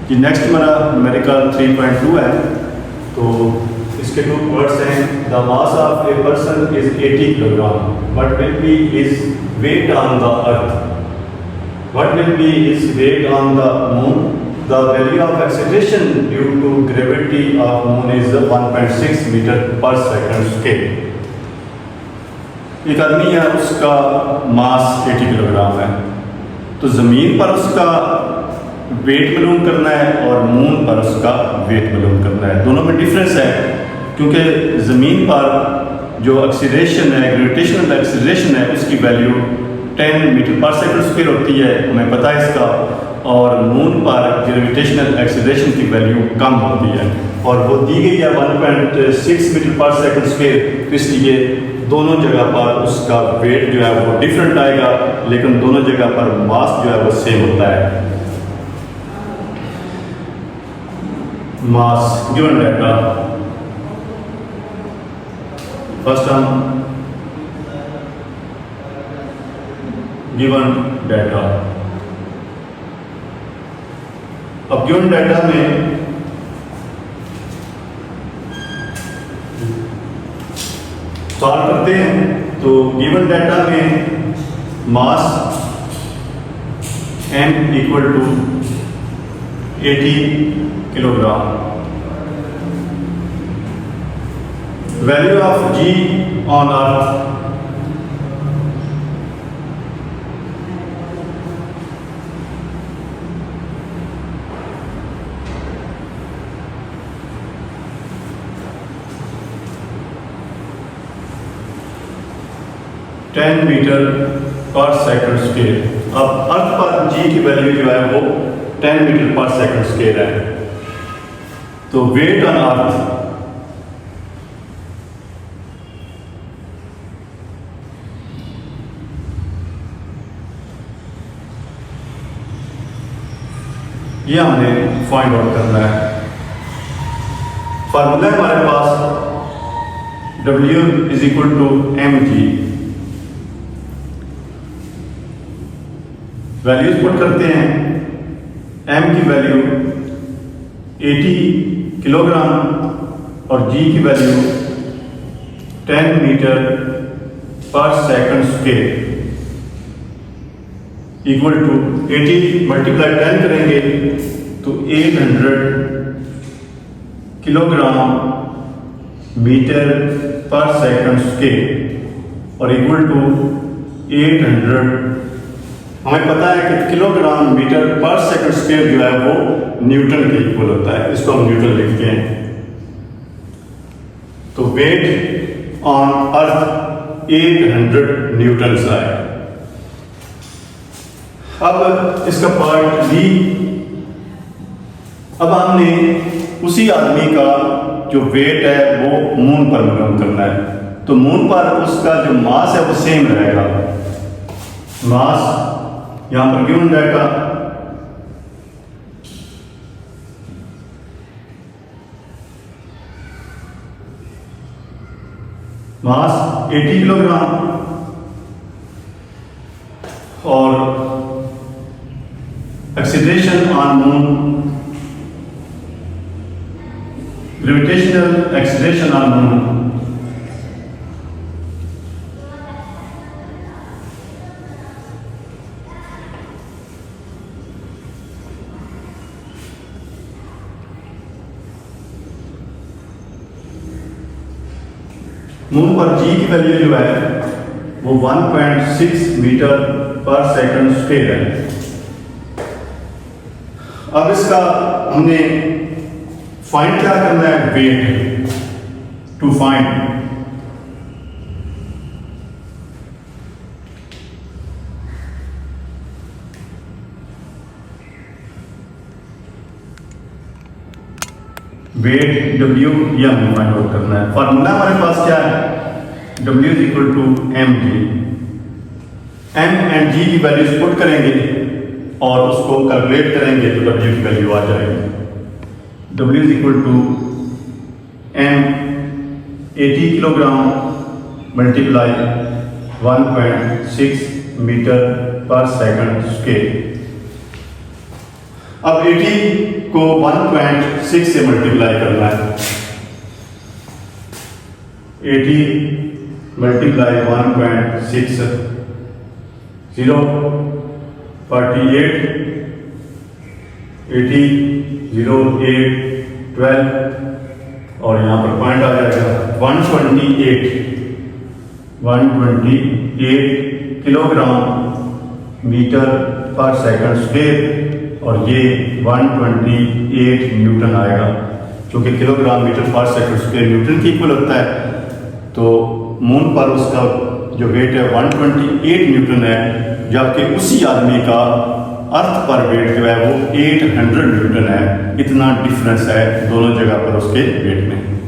जी next हमारा numerical 3.2 है। तो इसके टू वर्ड्स हैं। The mass of a person is 80 kilogram. What will be his weight on the earth? What will be his weight on the moon? The value of acceleration due to gravity of moon is 1.6 metre per second scale. एक आदमी है, उसका मास 80 kilogram है। तो ज़मीन पर उसका wait मालूम करना है और मून पर उसका वेट मालूम करना है। दोनों में डिफरेंस है, क्योंकि ज़मीन पर जो एक्सीलरेशन है, ग्रेविटेशनल एक्सीलरेशन है, उसकी value 10 metre per second square होती है, हमें पता है इसका। और मून पर ग्रेविटेशनल एक्सीलरेशन की वैल्यू कम होती है और वो दी गई है 1.6 मीटर पर सेकंड स्क्वायर। तो इसलिए दोनों जगह पर उसका वेट जो है वो डिफरेंट आएगा, लेकिन दोनों जगह पर मास जो है वो सेम होता है। मास गिवन डाटा, फर्स्ट हम गिवन डाटा। अब गिवन डाटा में सॉल्व करते हैं। तो गिवन डाटा में mass m equal to 80 kilogram, value of g on earth ten metre per second square. अब अर्थ पर g की वैल्यू जो है वो 10 मीटर पर सेकंड स्क्वायर है। तो वेट ऑन अर्थ ये हमने फाइंड आउट करना है। फार्मूला हमारे पास W is equal to mg। Values put करते हैं। m की वैल्यू 80 किलोग्राम और g की value 10 metre per second square equal to 80 multiply 10 करेंगे तो 800 kilogram metre per second square और इक्वल टू 800। हमें पता है कि kilogram metre per second square जो है वो न्यूटन के इक्वल होता है, इसको हम न्यूटन लिखते हैं। तो वेट ऑन अर्थ 800 न्यूटन आए। अब इसका पार्ट बी। अब हमने उसी आदमी का जो वेट है वो मून पर मालूम करना है। तो मून पर उसका जो मास है वो सेम रहेगा। मास यहां पर गिवन डाटा मास 80 किलोग्राम और acceleration on moon, gravitational acceleration on moon moon पर g की वैल्यू जो है वो 1.6 मीटर पर सेकंड स्क्वायर है। अब इसका हमने फाइंड क्या करना है? Weight to find weight W ये हमें फाइंड आउट करना है। फार्मूला हमारे पास क्या है? W is equal to mg। m and g की वैल्यूज पुट करेंगे और उसको कैलकुलेट करेंगे तो W की वैल्यू आ जाएगी। W is equal to m 80 kilogram multiply 1.6 metre per second square. अब 80 को 1.6 से मल्टीप्लाई करना है। 80 मल्टीप्लाई 1.6 0 48 80 0 8 12 और यहाँ पर पॉइंट आ जाएगा 128 kilogram metre per second square और ये 128 न्यूटन आएगा, जो कि kilogram metre per second square Newton की इक्वल होता है। तो मून पर उसका जो वेट है 128 न्यूटन है, जबकि उसी आदमी का अर्थ पर वेट जो है वो 800 न्यूटन है। इतना डिफरेंस है दोनों जगह पर उसके वेट में।